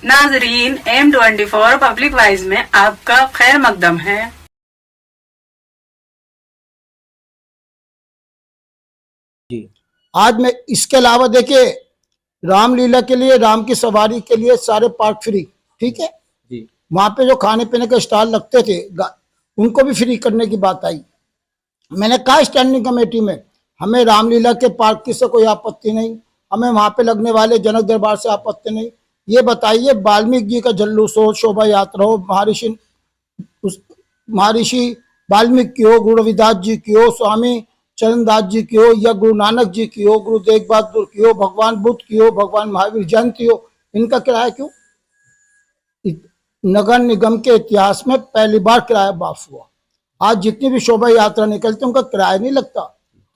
नाजरीन, M24 public wise में आपका खैर मकदम है। जी, आज मैं इसके अलावा देखिए, रामलीला के लिए, राम की सवारी के लिए सारे पार्क फ्री, ठीक है जी। वहां पे जो खाने पीने के स्टॉल लगते थे उनको भी फ्री करने की बात आई। मैंने कहा स्टैंडिंग कमेटी में, हमें रामलीला के पार्क की से कोई आपत्ति नहीं, हमें वहां पे लगने वाले जनक दरबार से आपत्ति नहीं। ये बताइए, वाल्मीकि जी का जल्लूस हो, शोभा यात्रा हो, महर्षि वाल्मीकि की हो, गुरु रविदास जी की हो, स्वामी चरणदास जी की हो, या गुरु नानक जी की हो, गुरु तेग बहादुर की हो, भगवान बुद्ध की हो, भगवान महावीर जयंती हो, इनका किराया क्यों? नगर निगम के इतिहास में पहली बार किराया माफ हुआ। आज जितनी भी शोभा यात्रा निकलती है उनका किराया नहीं लगता।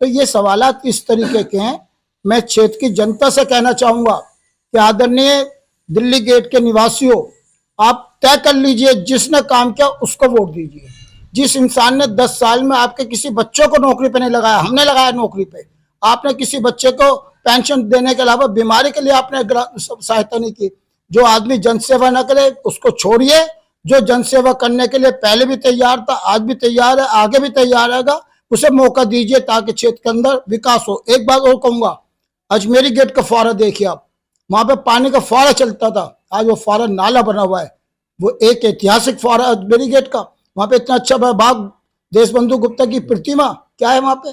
तो ये सवालात इस तरीके के हैं। मैं क्षेत्र की जनता से कहना चाहूंगा कि आदरणीय दिल्ली गेट के निवासियों, आप तय कर लीजिए, जिसने काम किया उसको वोट दीजिए। जिस इंसान ने 10 साल में आपके किसी बच्चों को नौकरी पे नहीं लगाया, हमने लगाया नौकरी पे। आपने किसी बच्चे को पेंशन देने के अलावा बीमारी के लिए आपने सहायता नहीं की। जो आदमी जनसेवा न करे उसको छोड़िए। जो जनसेवा करने के लिए पहले भी तैयार था, आज भी तैयार है, आगे भी तैयार रहेगा, उसे मौका दीजिए ताकि क्षेत्र के अंदर विकास हो। एक बात और कहूंगा, अजमेरी गेट का फौरा देखिए आप, वहां पे पानी का फौरा चलता था, आज वो फौरा नाला बना हुआ है। वो एक ऐतिहासिक फौरा अजमेरी गेट का, वहां पे इतना अच्छा बाग देशबंधु गुप्ता की प्रतिमा क्या है वहां पे,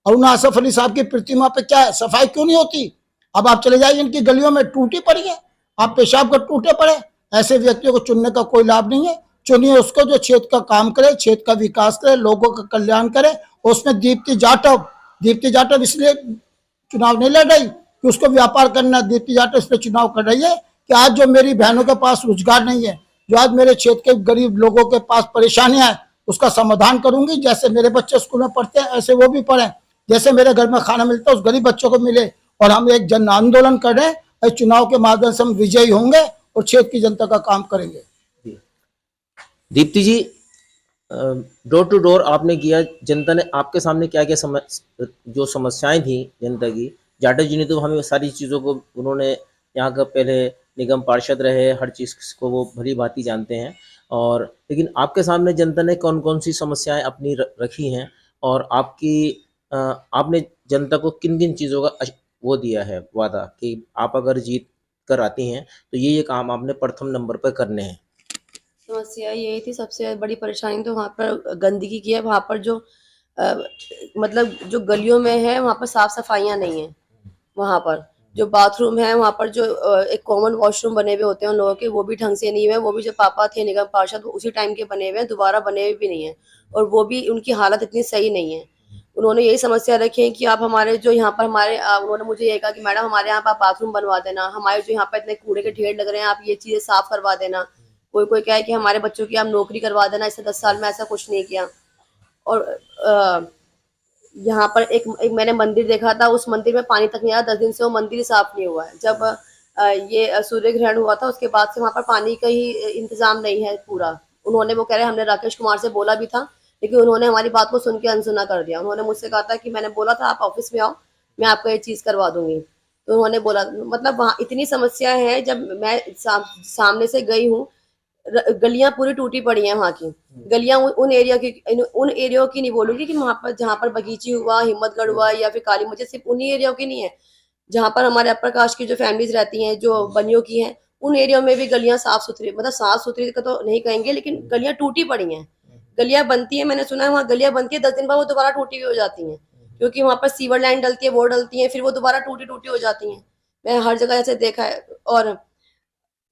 अरुण आसफ अली साहब की प्रतिमा पे क्या है, सफाई क्यों नहीं होती? अब आप चले जाइए, इनकी गलियों में टूटी पड़ी है, आप पेशाब कर टूटे पड़े। ऐसे व्यक्तियों को चुनने का कोई लाभ नहीं है। चुनिए उसको जो क्षेत्र का काम करे, क्षेत्र का विकास करे, लोगों का कल्याण करे। उसमें दीप्ति जाटव इसलिए चुनाव नहीं लड़ रही कि उसको व्यापार करना। दीप्ति जाटव इसलिए चुनाव कर रही है कि आज जो मेरी बहनों के पास रोजगार नहीं है, जो आज मेरे क्षेत्र के गरीब लोगों के पास परेशानियां हैं, उसका समाधान करूंगी। जैसे मेरे बच्चे स्कूल में पढ़ते हैं ऐसे वो भी पढ़े, जैसे मेरे घर में खाना मिलता है उस गरीब बच्चों को मिले। और हम एक जन आंदोलन कर रहे हैं, इस चुनाव के माध्यम से हम विजयी होंगे और क्षेत्र की जनता का काम करेंगे। दीप्ति जी, डोर टू डोर आपने किया, जनता ने आपके सामने क्या क्या जो समस्याएं थी जनता की, जाटव जी ने तो हमें सारी चीज़ों को, उन्होंने यहाँ का पहले निगम पार्षद रहे, हर चीज़ को वो भली भांति जानते हैं। और लेकिन आपके सामने जनता ने कौन कौन सी समस्याएं अपनी रखी हैं, और आपने जनता को किन किन चीज़ों का वो दिया है वादा कि आप अगर जीत कर आती हैं तो ये काम आपने प्रथम नंबर पर करने हैं? समस्या यही थी, सबसे बड़ी परेशानी तो वहाँ पर गंदगी की है। वहाँ पर जो मतलब जो गलियों में है वहाँ पर साफ सफाइयाँ नहीं है। वहाँ पर जो बाथरूम है, वहाँ पर जो एक कॉमन वॉशरूम बने हुए होते हैं उन लोगों के, वो भी ढंग से नहीं हुए। वो भी जो पापा थे निगम पार्षद उसी टाइम के बने हुए हैं, दोबारा बने हुए भी नहीं है, और वो भी उनकी हालत इतनी सही नहीं है। उन्होंने यही समस्या रखी है कि आप हमारे जो यहाँ पर उन्होंने मुझे ये कहा कि मैडम हमारे यहाँ पर आप बाथरूम बनवा देना, हमारे जो यहाँ पर इतने कूड़े के ढेर लग रहे हैं आप ये चीजें साफ करवा देना। कोई क्या है कि हमारे बच्चों की आप नौकरी करवा देना। इससे 10 साल में ऐसा कुछ नहीं किया। और यहाँ पर एक मैंने मंदिर देखा था, उस मंदिर में पानी तक नहीं आया। 10 दिन से वो मंदिर ही साफ नहीं हुआ है। जब ये सूर्य ग्रहण हुआ था उसके बाद से वहाँ पर पानी का ही इंतजाम नहीं है पूरा। उन्होंने, वो कह रहे हैं हमने राकेश कुमार से बोला भी था, लेकिन उन्होंने हमारी बात को सुन के अनसुना कर दिया। उन्होंने मुझसे कहा था कि मैंने बोला था आप ऑफिस में आओ, मैं आपको ये चीज़ करवा दूंगी। तो उन्होंने बोला, मतलब वहाँ इतनी समस्या है। जब मैं सामने से गई हूँ, गलियां पूरी टूटी पड़ी हैं वहाँ की गलियां। उन एरिया की नहीं बोलूंगी कि वहाँ पर जहाँ पर बगीची हुआ, हिम्मतगढ़ हुआ या फिर काली मस्जिद, सिर्फ उन्हीं एरिया की नहीं है। जहाँ पर हमारे अपर कास्ट की जो फैमिलीज रहती हैं, जो बनियों की हैं, उन एरिया में भी गलियां साफ सुथरी, मतलब साफ सुथरी का तो नहीं कहेंगे, लेकिन गलियां टूटी पड़ी हैं। गलियां बनती है, मैंने सुना है वहाँ गलियां बनती है, 10 दिन बाद वो दोबारा टूटी हुई हो जाती हैं, क्योंकि वहाँ पर सीवर लाइन डलती है, वो डलती है, फिर वो दोबारा टूटी हो जाती हैं। मैं हर जगह ऐसे देखा है। और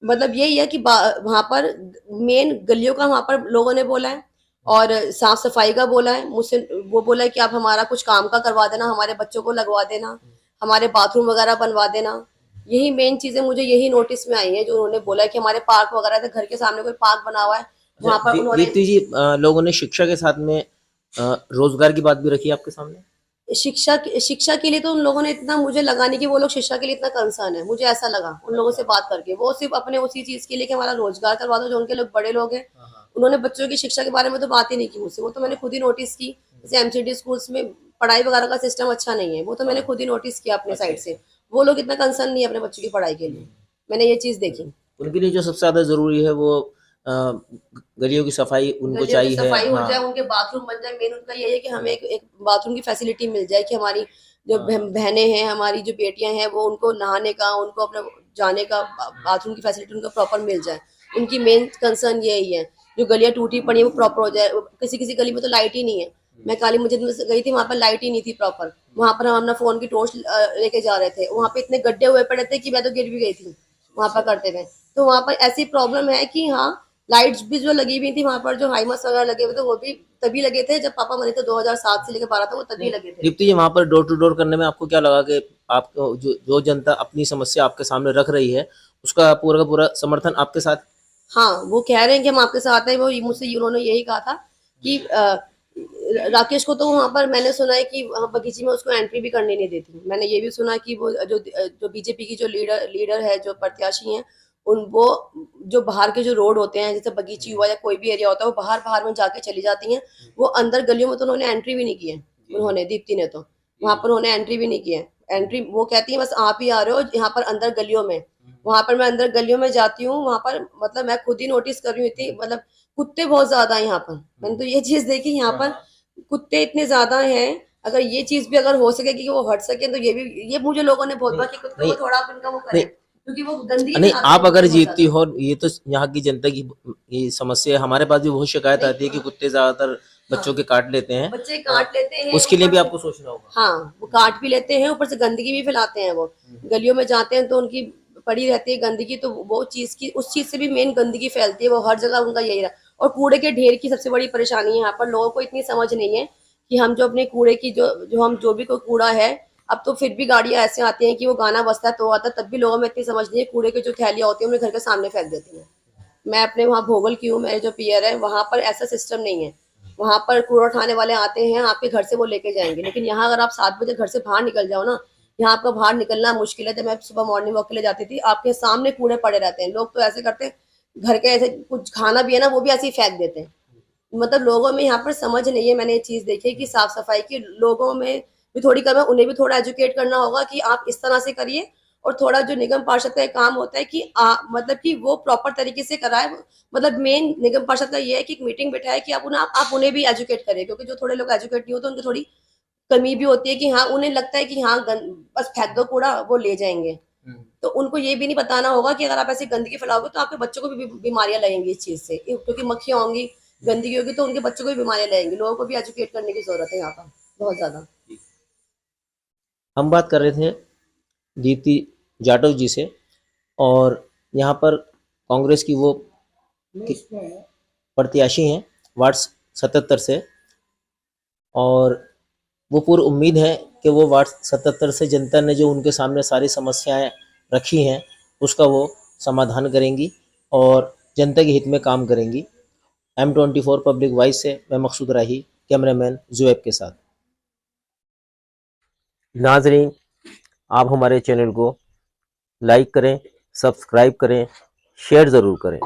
मतलब यही है कि वहां पर मेन गलियों का वहां पर लोगों ने बोला है, और साफ सफाई का बोला है। मुझसे वो बोला है कि आप हमारा कुछ काम का करवा देना, हमारे बच्चों को लगवा देना, हमारे बाथरूम वगैरह बनवा देना। यही मेन चीजें मुझे यही नोटिस में आई है, जो उन्होंने बोला है कि हमारे पार्क वगैरह थे, घर के सामने कोई पार्क बना हुआ है वहां पर उन्होंने। दीप्ति जी, लोगों ने शिक्षा के साथ में रोजगार की बात भी रखी आपके सामने। शिक्षा के लिए तो उन लोगों ने इतना, मुझे लगा नहीं कि वो लोग शिक्षा के लिए इतना कंसर्न है। मुझे ऐसा लगा उन लोगों से बात करके, वो सिर्फ अपने उसी चीज के लिए कि हमारा रोजगार करवा दो, जो उनके लोग बड़े लोग हैं। उन्होंने बच्चों की शिक्षा के बारे में तो बात ही नहीं की मुझसे। वो तो मैंने खुद ही नोटिस की, जैसे एमसीडी स्कूल्स में पढ़ाई वगैरह का सिस्टम अच्छा नहीं है, वो तो मैंने खुद ही नोटिस किया अपने साइड से। वो लोग इतना कंसर्न नहीं है अपने बच्चों की पढ़ाई के लिए, मैंने ये चीज देखी। उनके लिए जो सबसे ज्यादा जरूरी है वो गलियों की सफाई उनको गलियों की चाहिए है। सफाई हो हाँ, जाए, उनके बाथरूम बन जाए। मेन उनका यही है कि हमें एक बाथरूम की फैसिलिटी मिल जाए कि हमारी जो बहनें हैं, हमारी जो बेटियां हैं, वो उनको नहाने का, उनको अपने जाने का बाथरूम की फैसिलिटी उनको प्रॉपर मिल जाए। उनकी मेन कंसर्न यही है। जो गलियां टूटी पड़ी है वो प्रॉपर हो जाए। किसी किसी गली में तो लाइट ही नहीं है। मैं काली मस्जिद में गई थी, वहां पर लाइट ही नहीं थी प्रॉपर। वहां पर हम अपना फोन की टॉर्च लेके जा रहे थे, वहां पे इतने गड्ढे हुए पड़े थे कि मैं तो गिर भी गई थी वहां पर करते हुए। तो वहां पर ऐसी प्रॉब्लम है कि हाँ, लाइट्स भी जो लगी हुई थी वहां पर, जो हाइमस वगैरह लगे हुए थे, वो भी तभी लगे थे जब पापा मरे थे 2007 से लेकर 12 तक, वो तभी लगे थे। दीप्ति जी, वहां पर डोर टू डोर करने में आपको क्या लगा कि आपको जो जनता अपनी समस्या आपके सामने रख रही है उसका पूरा का पूरा समर्थन आपके साथ? हाँ, वो कह रहे हैं कि हम आपके साथ हैं। वो मुझसे उन्होंने यही कहा था कि राकेश को तो वहां पर मैंने सुना है कि वहाँ बगीचे में उसको एंट्री भी करने नहीं देती। मैंने ये भी सुना कि वो जो बीजेपी की जो लीडर है, जो प्रत्याशी हैं, उन वो जो बाहर के जो रोड होते हैं, जैसे बगीची हुआ या कोई भी एरिया होता है, वो बाहर बाहर में जाके चली जाती हैं। वो अंदर गलियों में तो उन्होंने एंट्री भी नहीं की है। उन्होंने, दीप्ति ने तो वहां पर उन्होंने एंट्री भी नहीं की है। एंट्री वो कहती है बस आप ही आ रहे हो यहाँ पर अंदर गलियों में। वहां पर मैं अंदर गलियों में जाती हूँ, वहां पर मतलब मैं खुद ही नोटिस कर रही थी, मतलब कुत्ते बहुत ज्यादा है यहाँ पर। मैंने तो ये चीज देखी, यहाँ पर कुत्ते इतने ज्यादा हैं। अगर ये चीज भी अगर हो सके कि वो हट सके, तो ये मुझे लोगों ने बहुत कहा कि कुत्तों को थोड़ा आप इनका वो नहीं, करें, क्योंकि वो गंदगी नहीं, फैलाते आप हैं अगर बहुत जीतती ज्यादा। हो, ये तो यहाँ की जनता की ये समस्या है। हमारे पास भी बहुत शिकायत आती है कि कुत्ते ज्यादातर बच्चों के काट लेते हैं। बच्चे काट लेते हैं, उसके लिए ऊपर भी से आपको सोचना होगा। हाँ, वो काट भी लेते हैं, ऊपर से गंदगी भी फैलाते हैं। वो गलियों में जाते हैं तो उनकी पड़ी रहती है गंदगी, तो वो चीज की, उस चीज से भी मेन गंदगी फैलती है। वो हर जगह उनका यही रहा। और कूड़े के ढेर की सबसे बड़ी परेशानी है यहाँ पर। लोगों को इतनी समझ नहीं है कि हम जो अपने कूड़े की जो भी कोई कूड़ा है, अब तो फिर भी गाड़ियां ऐसे आती हैं कि वो गाना बजता है तो आता है, तब भी लोगों में इतनी समझ नहीं है। कूड़े की जो थैलियां होती है उन्हें घर के सामने फेंक देती हैं। मैं अपने वहाँ भोगल की हूँ, मेरे जो पियर है वहां पर ऐसा सिस्टम नहीं है। वहां पर कूड़ा उठाने वाले आते हैं, आपके घर से वो लेके जाएंगे। लेकिन यहाँ अगर आप 7 बजे घर से बाहर निकल जाओ ना, यहाँ आपका बाहर निकलना मुश्किल है। जब मैं सुबह मॉर्निंग वॉक के लिए जाती थी, आपके सामने कूड़े पड़े रहते हैं। लोग तो ऐसे करते हैं, घर के ऐसे कुछ खाना भी है ना, वो भी ऐसे ही फेंक देते हैं। मतलब लोगों में यहाँ पर समझ नहीं है। मैंने ये चीज देखी है कि साफ सफाई की लोगों में भी थोड़ी कम है। उन्हें भी थोड़ा एजुकेट करना होगा कि आप इस तरह से करिए। और थोड़ा जो निगम पार्षद का काम होता है कि मतलब कि वो प्रॉपर तरीके से कराए। मतलब मेन निगम पार्षद का ये है कि एक मीटिंग बिठाए कि आप उन्हें भी एजुकेट करें, क्योंकि जो थोड़े लोग एजुकेट नहीं होते उनकी थोड़ी कमी भी होती है कि हाँ, उन्हें लगता है कि हाँ बस फेंक दो कूड़ा, वो ले जाएंगे। तो उनको ये भी नहीं बताना होगा कि अगर आप ऐसी गंदगी फैलाओगे तो आपके बच्चों को भी बीमारियां लगेंगी इस चीज से, क्योंकि मक्खियां होंगी, गंदगी होगी, तो उनके बच्चों को भी बीमारियां लगेंगी। लोगों को भी एजुकेट करने की जरूरत है यहाँ पर बहुत ज्यादा। हम बात कर रहे थे दीप्ति जाटव जी से, और यहाँ पर कांग्रेस की वो प्रत्याशी हैं वार्ड 77 से, और वो पूरी उम्मीद है कि वो वार्ड 77 से जनता ने जो उनके सामने सारी समस्याएं रखी हैं उसका वो समाधान करेंगी और जनता के हित में काम करेंगी। M24 पब्लिक वॉइस से मैं मकसूद राही, कैमरामैन जुएब के साथ। नाजरीन, आप हमारे चैनल को लाइक करें, सब्सक्राइब करें, शेयर ज़रूर करें।